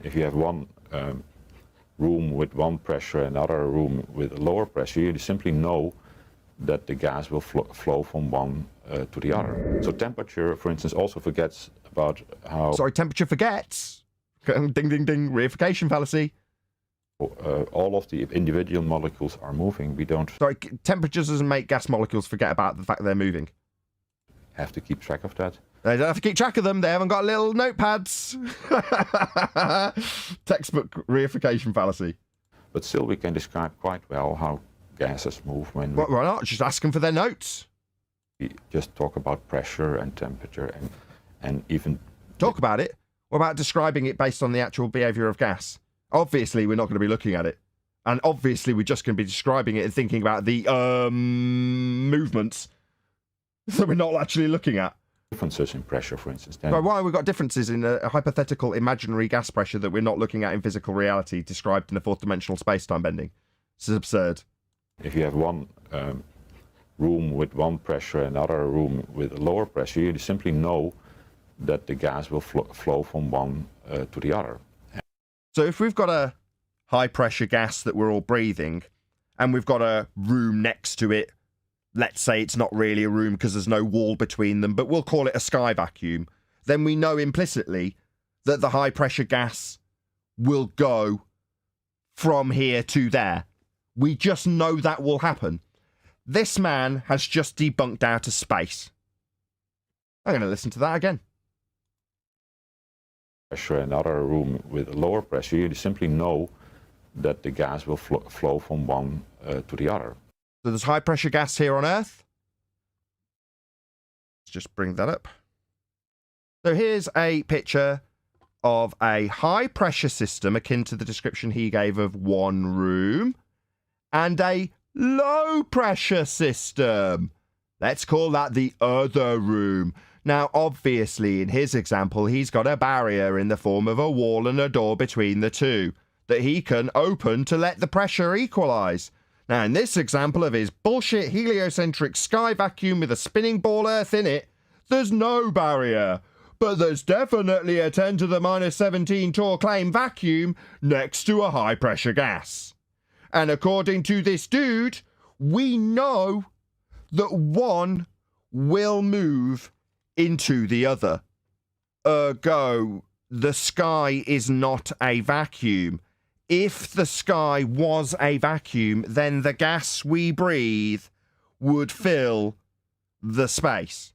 If you have one room with one pressure and another room with a lower pressure, you simply know that the gas will flow from one to the other. So temperature, for instance, also forgets about how... Sorry, temperature forgets. Ding, ding, ding, reification fallacy. All of the individual molecules are moving. We don't... Sorry, temperature doesn't make gas molecules forget about the fact they're moving. Have to keep track of that. They don't have to keep track of them. They haven't got little notepads. Textbook reification fallacy. But still, we can describe quite well how gases move when... Why not? Just ask them for their notes. We just talk about pressure and temperature and even... Talk about it? What about describing it based on the actual behaviour of gas? Obviously, we're not going to be looking at it. And obviously, we're just going to be describing it and thinking about the movements that we're not actually looking at. Differences in pressure, for instance. So why have we got differences in a hypothetical imaginary gas pressure that we're not looking at in physical reality described in a fourth-dimensional space-time bending? This is absurd. If you have one room with one pressure and another room with a lower pressure, you simply know that the gas will flow from one to the other. So if we've got a high-pressure gas that we're all breathing, and we've got a room next to it, let's say it's not really a room because there's no wall between them, but we'll call it a sky vacuum, then we know implicitly that the high-pressure gas will go from here to there. We just know that will happen. This man has just debunked outer space. I'm going to listen to that again. Pressure and another room with a lower pressure, you simply know that the gas will flow from one to the other. So there's high pressure gas here on Earth. Let's just bring that up. So here's a picture of a high pressure system akin to the description he gave of one room and a low pressure system. Let's call that the other room. Now, obviously, in his example, he's got a barrier in the form of a wall and a door between the two that he can open to let the pressure equalize. Now, in this example of his bullshit heliocentric sky vacuum with a spinning ball Earth in it, there's no barrier. But there's definitely a 10 to the minus 17 torr claim vacuum next to a high pressure gas. And according to this dude, we know that one will move into the other. Ergo, the sky is not a vacuum. If the sky was a vacuum, then the gas we breathe would fill the space.